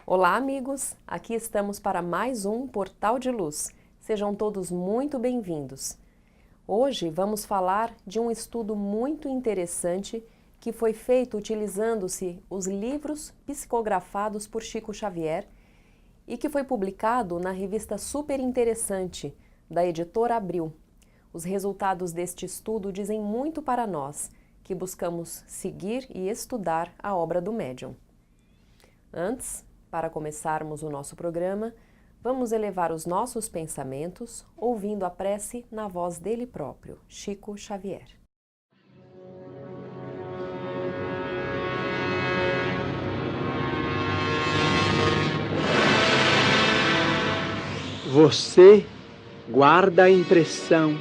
Olá, amigos! Aqui estamos para mais um Portal de Luz. Sejam todos muito bem-vindos. Hoje vamos falar de um estudo muito interessante que foi feito utilizando-se os livros psicografados por Chico Xavier e que foi publicado na revista Super Interessante, da editora Abril. Os resultados deste estudo dizem muito para nós, que buscamos seguir e estudar a obra do médium. Antes, para começarmos o nosso programa, vamos elevar os nossos pensamentos ouvindo a prece na voz dele próprio, Chico Xavier. Você guarda a impressão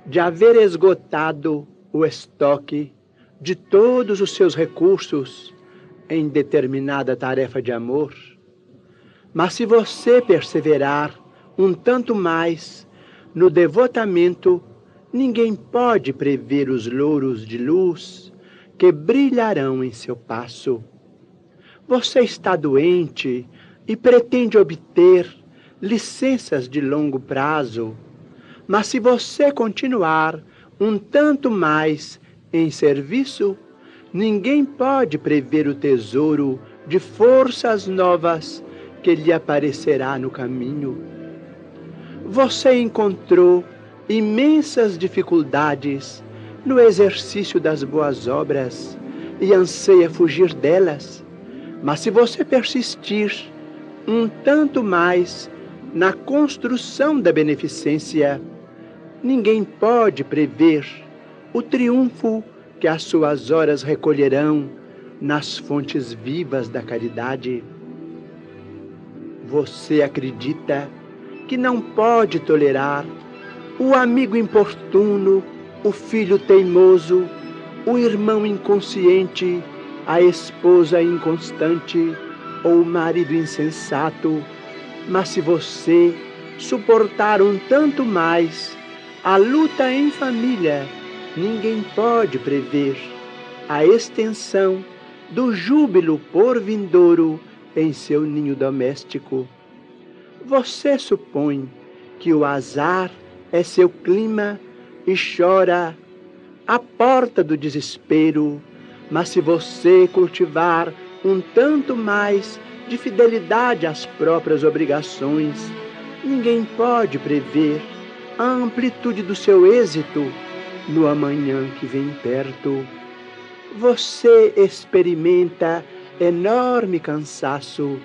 de haver esgotado o estoque de todos os seus recursos em determinada tarefa de amor. Mas se você perseverar um tanto mais no devotamento, ninguém pode prever os louros de luz que brilharão em seu passo. Você está doente e pretende obter licenças de longo prazo, mas se você continuar um tanto mais em serviço, ninguém pode prever o tesouro de forças novas que lhe aparecerá no caminho. Você encontrou imensas dificuldades no exercício das boas obras e anseia fugir delas, mas se você persistir um tanto mais na construção da beneficência, ninguém pode prever o triunfo que as suas horas recolherão nas fontes vivas da caridade. Você acredita que não pode tolerar o amigo importuno, o filho teimoso, o irmão inconsciente, a esposa inconstante ou o marido insensato, mas se você suportar um tanto mais a luta em família, ninguém pode prever a extensão do júbilo por vindouro em seu ninho doméstico. Você supõe que o azar é seu clima e chora à porta do desespero, mas se você cultivar um tanto mais de fidelidade às próprias obrigações, ninguém pode prever a amplitude do seu êxito no amanhã que vem perto. Você experimenta enorme cansaço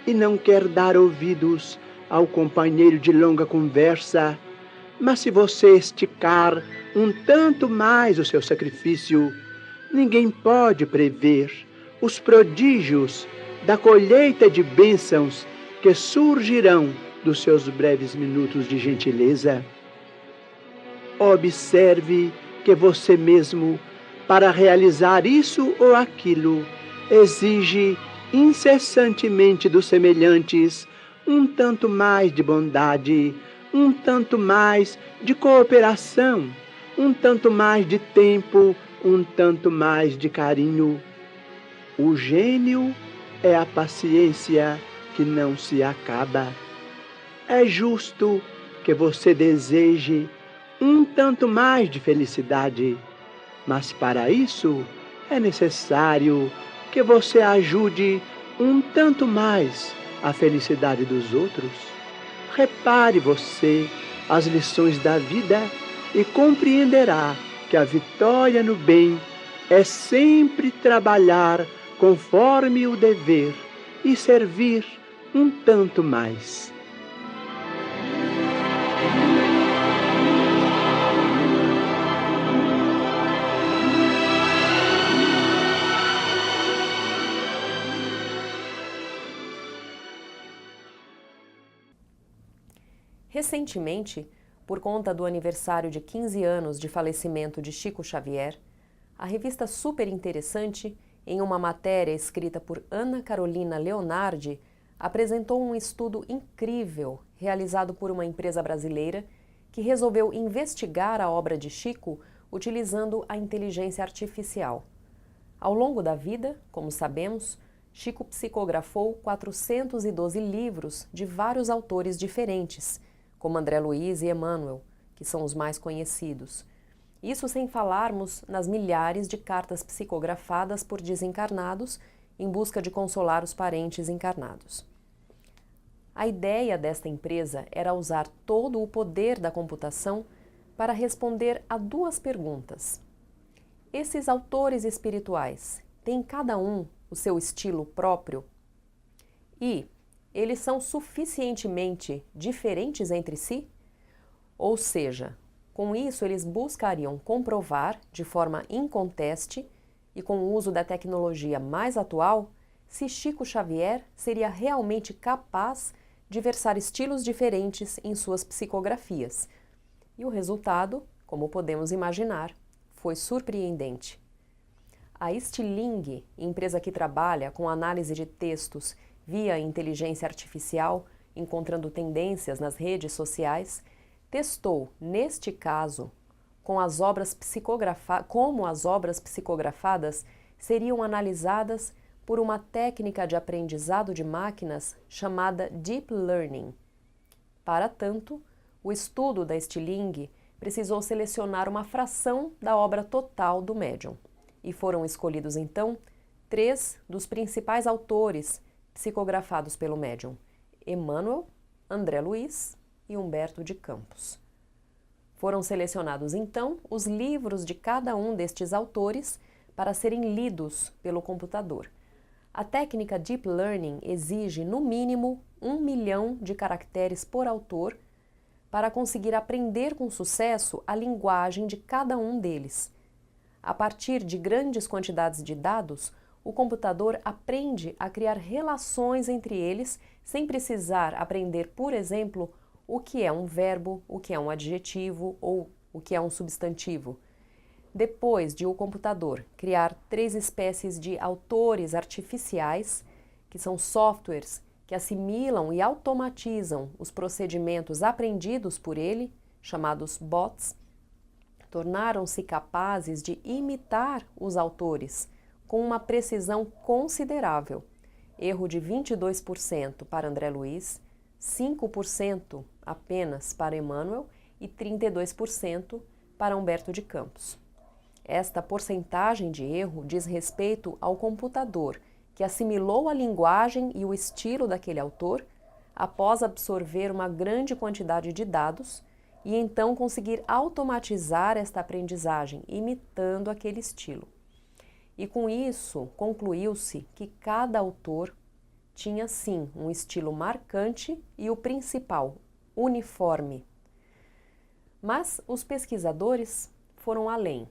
e não quer dar ouvidos ao companheiro de longa conversa, mas se você esticar um tanto mais o seu sacrifício, ninguém pode prever os prodígios da colheita de bênçãos que surgirão dos seus breves minutos de gentileza. Observe que você mesmo, para realizar isso ou aquilo, exige incessantemente dos semelhantes um tanto mais de bondade, um tanto mais de cooperação, um tanto mais de tempo, um tanto mais de carinho. O gênio é a paciência que não se acaba. É justo que você deseje um tanto mais de felicidade, mas para isso é necessário que você ajude um tanto mais a felicidade dos outros. Repare você as lições da vida e compreenderá que a vitória no bem é sempre trabalhar conforme o dever e servir um tanto mais. Recentemente, por conta do aniversário de 15 anos de falecimento de Chico Xavier, a revista Super Interessante, em uma matéria escrita por Ana Carolina Leonardi, apresentou um estudo incrível realizado por uma empresa brasileira que resolveu investigar a obra de Chico utilizando a inteligência artificial. Ao longo da vida, como sabemos, Chico psicografou 412 livros de vários autores diferentes, como André Luiz e Emmanuel, que são os mais conhecidos. Isso sem falarmos nas milhares de cartas psicografadas por desencarnados em busca de consolar os parentes encarnados. A ideia desta empresa era usar todo o poder da computação para responder a duas perguntas. Esses autores espirituais têm cada um o seu estilo próprio? E eles são suficientemente diferentes entre si? Ou seja, com isso eles buscariam comprovar de forma inconteste e com o uso da tecnologia mais atual se Chico Xavier seria realmente capaz de versar estilos diferentes em suas psicografias. E o resultado, como podemos imaginar, foi surpreendente. A Stiling, empresa que trabalha com análise de textos via inteligência artificial, encontrando tendências nas redes sociais, testou, neste caso, como as obras psicografadas seriam analisadas por uma técnica de aprendizado de máquinas chamada Deep Learning. Para tanto, o estudo da Stiling precisou selecionar uma fração da obra total do médium, e foram escolhidos então 3 dos principais autores psicografados pelo médium: Emmanuel, André Luiz e Humberto de Campos. Foram selecionados então os livros de cada um destes autores para serem lidos pelo computador. A técnica Deep Learning exige no mínimo 1 milhão de caracteres por autor para conseguir aprender com sucesso a linguagem de cada um deles. A partir de grandes quantidades de dados, o computador aprende a criar relações entre eles sem precisar aprender, por exemplo, o que é um verbo, o que é um adjetivo ou o que é um substantivo. Depois de o computador criar 3 espécies de autores artificiais, que são softwares que assimilam e automatizam os procedimentos aprendidos por ele, chamados bots, tornaram-se capazes de imitar os autores com uma precisão considerável. Erro de 22% para André Luiz, 5% apenas para Emmanuel e 32% para Humberto de Campos. Esta porcentagem de erro diz respeito ao computador, que assimilou a linguagem e o estilo daquele autor após absorver uma grande quantidade de dados e então conseguir automatizar esta aprendizagem, imitando aquele estilo. E com isso, concluiu-se que cada autor tinha sim um estilo marcante e o principal, uniforme. Mas os pesquisadores foram além.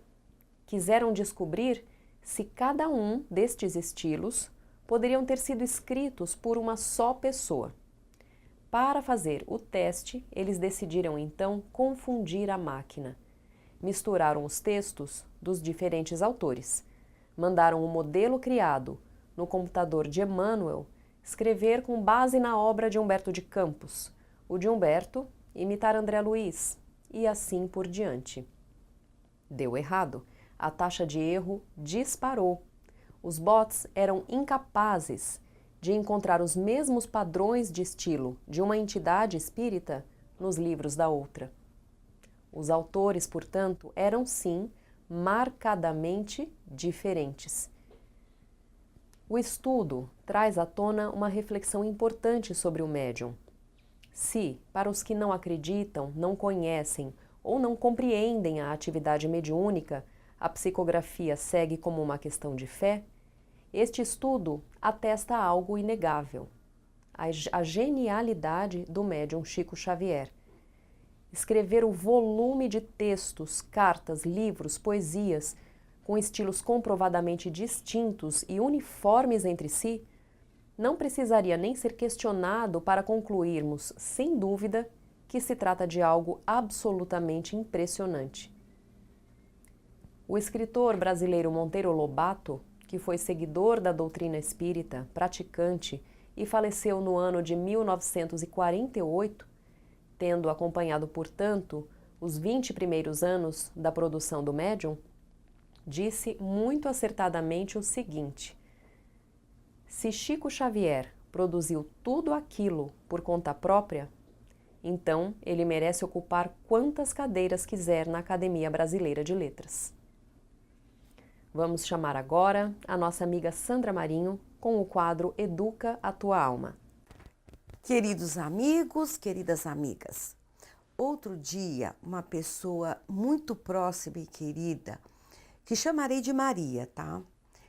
Quiseram descobrir se cada um destes estilos poderiam ter sido escritos por uma só pessoa. Para fazer o teste, eles decidiram então confundir a máquina. Misturaram os textos dos diferentes autores. Mandaram o modelo criado no computador de Emmanuel escrever com base na obra de Humberto de Campos, o de Humberto imitar André Luiz, e assim por diante. Deu errado. A taxa de erro disparou. Os bots eram incapazes de encontrar os mesmos padrões de estilo de uma entidade espírita nos livros da outra. Os autores, portanto, eram sim marcadamente diferentes. O estudo traz à tona uma reflexão importante sobre o médium. Se, para os que não acreditam, não conhecem ou não compreendem a atividade mediúnica, a psicografia segue como uma questão de fé, este estudo atesta algo inegável: a genialidade do médium Chico Xavier. Escrever o volume de textos, cartas, livros, poesias, com estilos comprovadamente distintos e uniformes entre si, não precisaria nem ser questionado para concluirmos, sem dúvida, que se trata de algo absolutamente impressionante. O escritor brasileiro Monteiro Lobato, que foi seguidor da doutrina espírita, praticante e faleceu no ano de 1948, tendo acompanhado, portanto, os 20 primeiros anos da produção do médium, disse muito acertadamente o seguinte: Se Chico Xavier produziu tudo aquilo por conta própria, então ele merece ocupar quantas cadeiras quiser na Academia Brasileira de Letras. Vamos chamar agora a nossa amiga Sandra Marinho com o quadro Educa a Tua Alma. Queridos amigos, queridas amigas, outro dia uma pessoa muito próxima e querida, que chamarei de Maria, tá?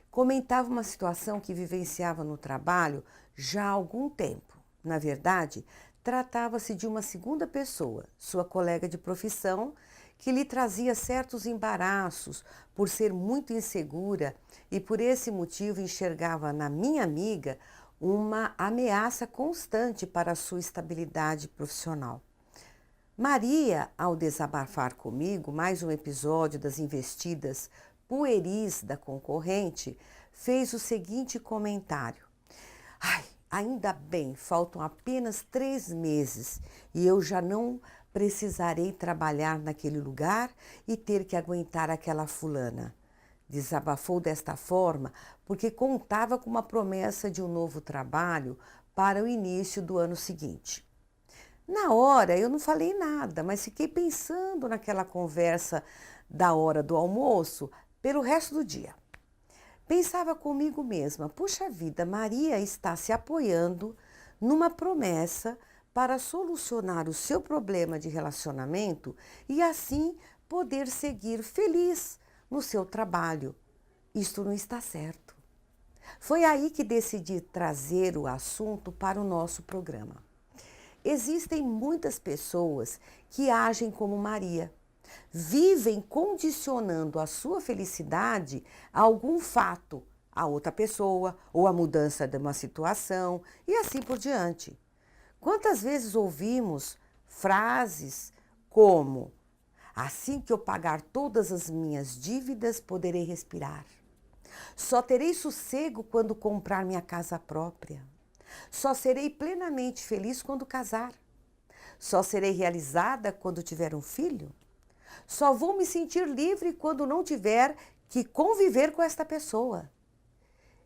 Comentava uma situação que vivenciava no trabalho já há algum tempo. Na verdade, tratava-se de uma segunda pessoa, sua colega de profissão, que lhe trazia certos embaraços por ser muito insegura e por esse motivo enxergava na minha amiga uma ameaça constante para a sua estabilidade profissional. Maria, ao desabafar comigo mais um episódio das investidas pueris da concorrente, fez o seguinte comentário: "Ai, ainda bem, faltam apenas 3 meses e eu já não precisarei trabalhar naquele lugar e ter que aguentar aquela fulana." Desabafou desta forma porque contava com uma promessa de um novo trabalho para o início do ano seguinte. Na hora eu não falei nada, mas fiquei pensando naquela conversa da hora do almoço pelo resto do dia. Pensava comigo mesma, puxa vida, Maria está se apoiando numa promessa para solucionar o seu problema de relacionamento e assim poder seguir feliz no seu trabalho. Isto não está certo. Foi aí que decidi trazer o assunto para o nosso programa. Existem muitas pessoas que agem como Maria, vivem condicionando a sua felicidade a algum fato, a outra pessoa ou a mudança de uma situação e assim por diante. Quantas vezes ouvimos frases como: "Assim que eu pagar todas as minhas dívidas, poderei respirar. Só terei sossego quando comprar minha casa própria. Só serei plenamente feliz quando casar. Só serei realizada quando tiver um filho. Só vou me sentir livre quando não tiver que conviver com esta pessoa."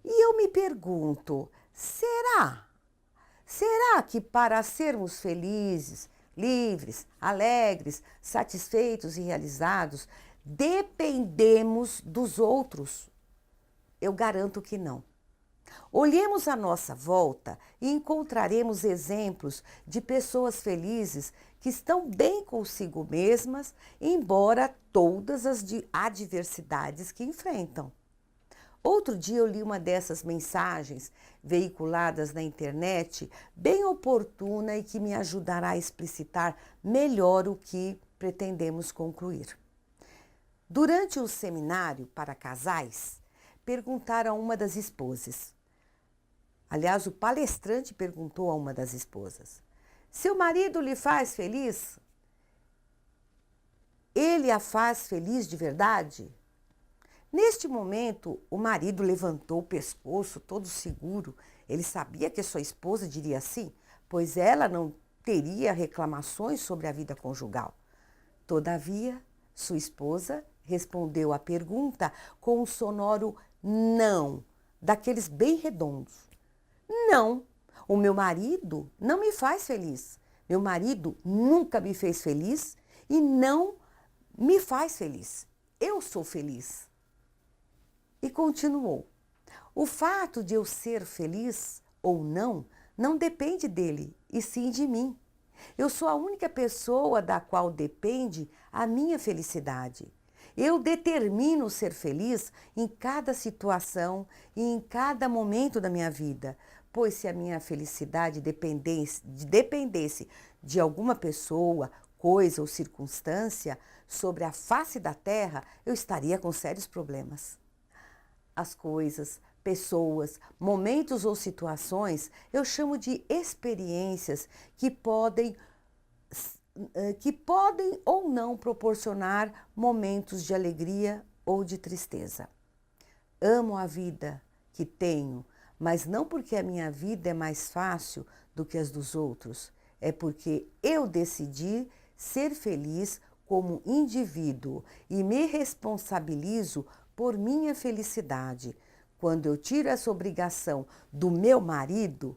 E eu me pergunto, será? Será que para sermos felizes, livres, alegres, satisfeitos e realizados, dependemos dos outros? Eu garanto que não. Olhemos à nossa volta e encontraremos exemplos de pessoas felizes que estão bem consigo mesmas, embora todas as adversidades que enfrentam. Outro dia eu li uma dessas mensagens veiculadas na internet, bem oportuna e que me ajudará a explicitar melhor o que pretendemos concluir. Durante o seminário para casais, perguntaram a uma das esposas. Aliás, o palestrante perguntou a uma das esposas: "Seu marido lhe faz feliz? Ele a faz feliz de verdade?" Neste momento, o marido levantou o pescoço, todo seguro. Ele sabia que sua esposa diria sim, pois ela não teria reclamações sobre a vida conjugal. Todavia, sua esposa respondeu à pergunta com um sonoro não, daqueles bem redondos. "Não, o meu marido não me faz feliz. Meu marido nunca me fez feliz e não me faz feliz. Eu sou feliz." E continuou: "O fato de eu ser feliz ou não, não depende dele, e sim de mim. Eu sou a única pessoa da qual depende a minha felicidade. Eu determino ser feliz em cada situação e em cada momento da minha vida, pois se a minha felicidade dependesse de alguma pessoa, coisa ou circunstância sobre a face da terra, eu estaria com sérios problemas. As coisas, pessoas, momentos ou situações eu chamo de experiências que podem ou não proporcionar momentos de alegria ou de tristeza. Amo a vida que tenho, mas não porque a minha vida é mais fácil do que as dos outros. É porque eu decidi ser feliz como indivíduo e me responsabilizo por minha felicidade. quando eu tiro essa obrigação do meu marido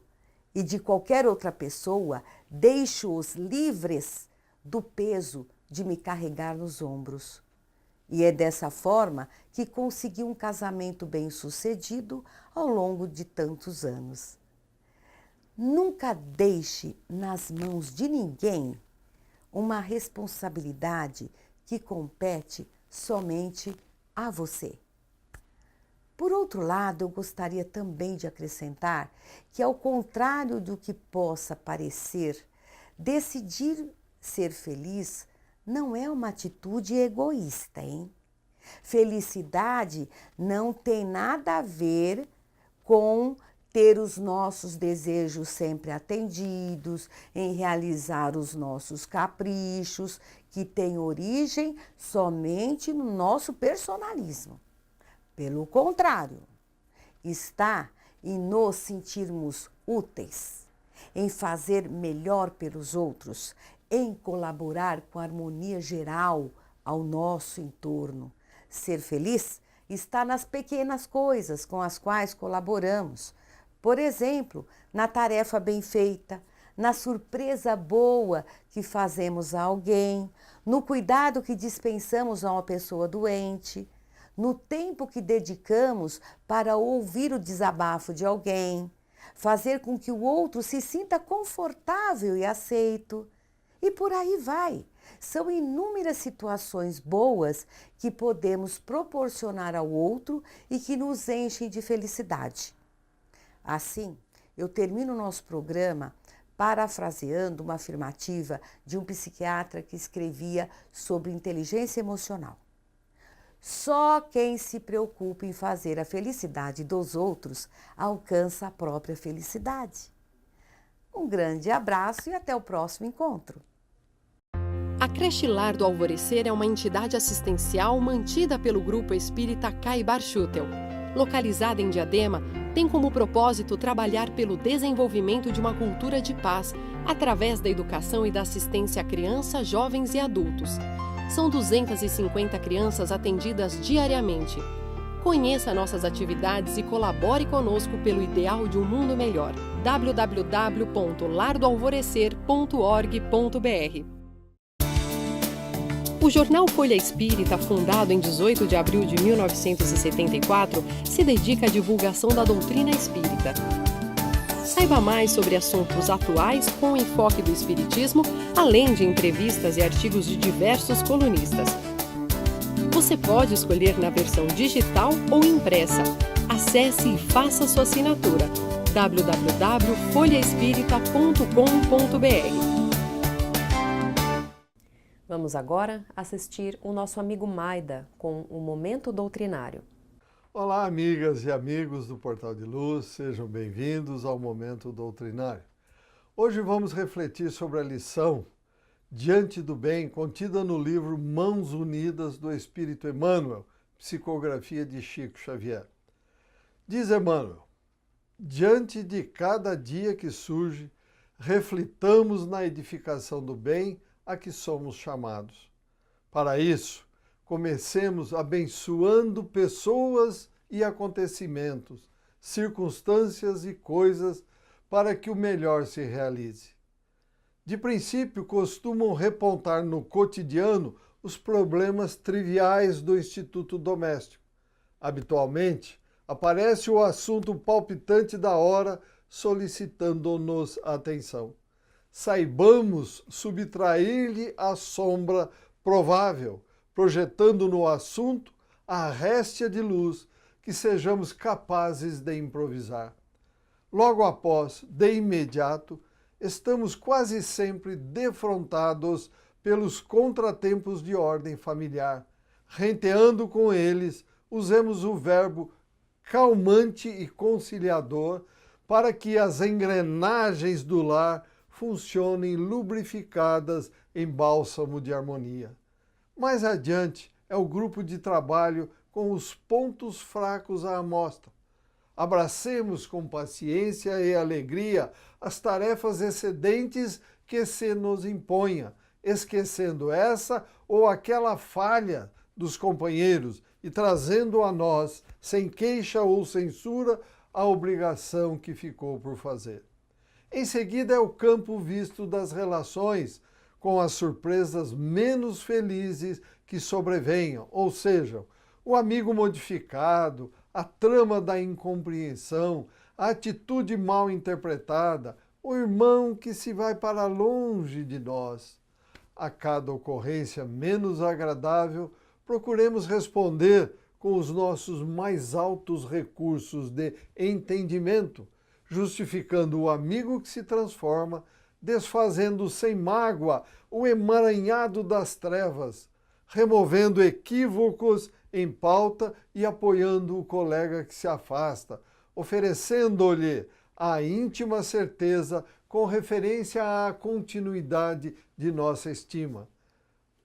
e de qualquer outra pessoa, deixo-os livres do peso de me carregar nos ombros. E é dessa forma que consegui um casamento bem-sucedido ao longo de tantos anos. Nunca deixe nas mãos de ninguém uma responsabilidade que compete somente a você. Por outro lado, eu gostaria também de acrescentar que, ao contrário do que possa parecer, decidir ser feliz não é uma atitude egoísta, hein? Felicidade não tem nada a ver com ter os nossos desejos sempre atendidos, em realizar os nossos caprichos, que tem origem somente no nosso personalismo. Pelo contrário, está em nos sentirmos úteis, em fazer melhor pelos outros, em colaborar com a harmonia geral ao nosso entorno. Ser feliz está nas pequenas coisas com as quais colaboramos. Por exemplo, na tarefa bem feita, na surpresa boa que fazemos a alguém, no cuidado que dispensamos a uma pessoa doente, no tempo que dedicamos para ouvir o desabafo de alguém, fazer com que o outro se sinta confortável e aceito. E por aí vai. São inúmeras situações boas que podemos proporcionar ao outro e que nos enchem de felicidade. Assim, eu termino o nosso programa parafraseando uma afirmativa de um psiquiatra que escrevia sobre inteligência emocional. Só quem se preocupa em fazer a felicidade dos outros alcança a própria felicidade. Um grande abraço e até o próximo encontro. A Creche Lar do Alvorecer é uma entidade assistencial mantida pelo Grupo Espírita Caibar Schutel. Localizada em Diadema, tem como propósito trabalhar pelo desenvolvimento de uma cultura de paz, através da educação e da assistência a crianças, jovens e adultos. São 250 crianças atendidas diariamente. Conheça nossas atividades e colabore conosco pelo ideal de um mundo melhor. www.lardoalvorecer.org.br. O jornal Folha Espírita, fundado em 18 de abril de 1974, se dedica à divulgação da doutrina espírita. Saiba mais sobre assuntos atuais com enfoque do espiritismo, além de entrevistas e artigos de diversos colunistas. Você pode escolher na versão digital ou impressa. Acesse e faça sua assinatura. www.folhaespírita.com.br. Vamos agora assistir o nosso amigo Maida com o Momento Doutrinário. Olá, amigas e amigos do Portal de Luz, sejam bem-vindos ao Momento Doutrinário. Hoje vamos refletir sobre a lição Diante do Bem, contida no livro Mãos Unidas do Espírito Emmanuel, psicografia de Chico Xavier. Diz Emmanuel: diante de cada dia que surge, reflitamos na edificação do bem a que somos chamados. Para isso, comecemos abençoando pessoas e acontecimentos, circunstâncias e coisas para que o melhor se realize. De princípio, costumam repontar no cotidiano os problemas triviais do instituto doméstico. Habitualmente, aparece o assunto palpitante da hora solicitando-nos atenção. Saibamos subtrair-lhe a sombra provável, projetando no assunto a réstia de luz que sejamos capazes de improvisar. Logo após, de imediato, estamos quase sempre defrontados pelos contratempos de ordem familiar. Renteando com eles, usemos o verbo calmante e conciliador para que as engrenagens do lar funcionem lubrificadas em bálsamo de harmonia. Mais adiante é o grupo de trabalho com os pontos fracos à amostra. Abracemos com paciência e alegria as tarefas excedentes que se nos imponha, esquecendo essa ou aquela falha dos companheiros e trazendo a nós, sem queixa ou censura, a obrigação que ficou por fazer. Em seguida é o campo visto das relações, com as surpresas menos felizes que sobrevenham, ou seja, o amigo modificado, a trama da incompreensão, a atitude mal interpretada, o irmão que se vai para longe de nós. A cada ocorrência menos agradável, procuremos responder com os nossos mais altos recursos de entendimento, justificando o amigo que se transforma, desfazendo sem mágoa o emaranhado das trevas, removendo equívocos em pauta e apoiando o colega que se afasta, oferecendo-lhe a íntima certeza com referência à continuidade de nossa estima.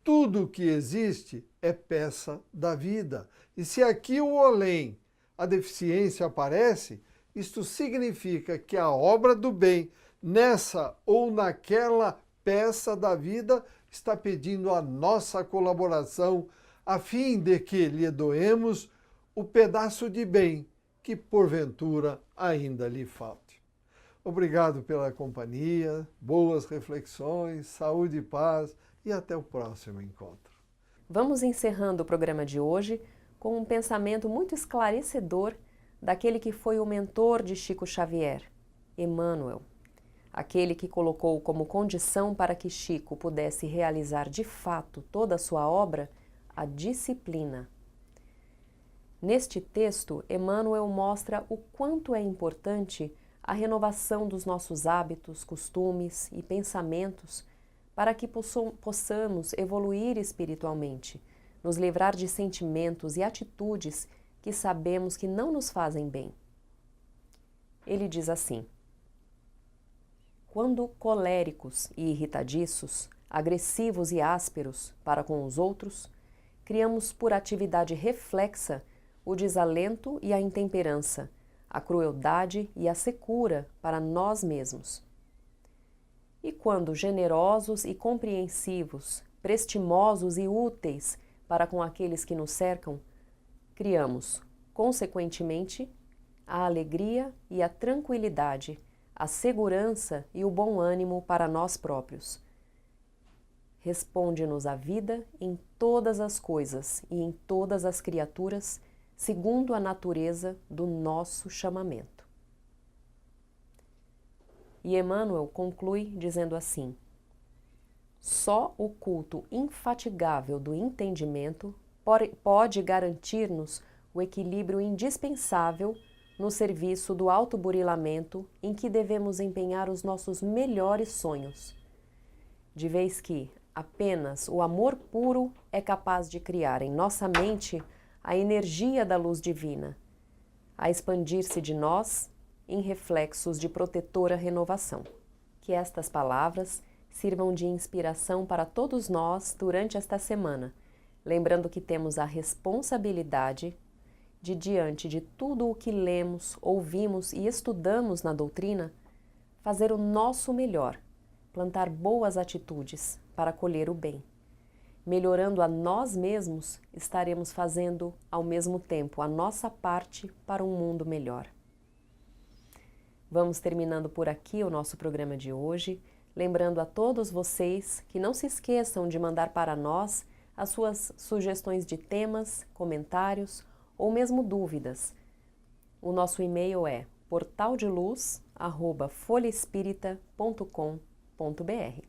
Tudo que existe é peça da vida, e se aqui ou além a deficiência aparece, isto significa que a obra do bem, nessa ou naquela peça da vida, está pedindo a nossa colaboração, a fim de que lhe doemos o pedaço de bem que, porventura, ainda lhe falte. Obrigado pela companhia, boas reflexões, saúde e paz, e até o próximo encontro. Vamos encerrando o programa de hoje com um pensamento muito esclarecedor daquele que foi o mentor de Chico Xavier, Emmanuel, aquele que colocou como condição para que Chico pudesse realizar de fato toda a sua obra a disciplina. Neste texto, Emmanuel mostra o quanto é importante a renovação dos nossos hábitos, costumes e pensamentos para que possamos evoluir espiritualmente, nos livrar de sentimentos e atitudes que sabemos que não nos fazem bem. Ele diz assim: quando coléricos e irritadiços, agressivos e ásperos para com os outros, criamos por atividade reflexa o desalento e a intemperança, a crueldade e a secura para nós mesmos. E quando generosos e compreensivos, prestimosos e úteis para com aqueles que nos cercam, criamos, consequentemente, a alegria e a tranquilidade, a segurança e o bom ânimo para nós próprios. Responde-nos a vida em todas as coisas e em todas as criaturas, segundo a natureza do nosso chamamento. E Emmanuel conclui dizendo assim: só o culto infatigável do entendimento pode garantir-nos o equilíbrio indispensável no serviço do autoburilamento em que devemos empenhar os nossos melhores sonhos, de vez que apenas o amor puro é capaz de criar em nossa mente a energia da luz divina, a expandir-se de nós em reflexos de protetora renovação. Que estas palavras sirvam de inspiração para todos nós durante esta semana, lembrando que temos a responsabilidade de, diante de tudo o que lemos, ouvimos e estudamos na doutrina, fazer o nosso melhor, plantar boas atitudes para colher o bem. Melhorando a nós mesmos, estaremos fazendo, ao mesmo tempo, a nossa parte para um mundo melhor. Vamos terminando por aqui o nosso programa de hoje, lembrando a todos vocês que não se esqueçam de mandar para nós as suas sugestões de temas, comentários ou mesmo dúvidas. O nosso e-mail é portaldeluz@folhaespirita.com.br.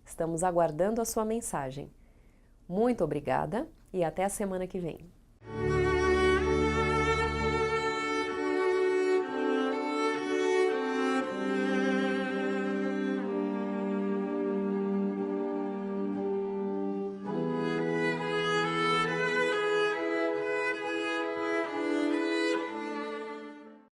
Estamos aguardando a sua mensagem. Muito obrigada e até a semana que vem.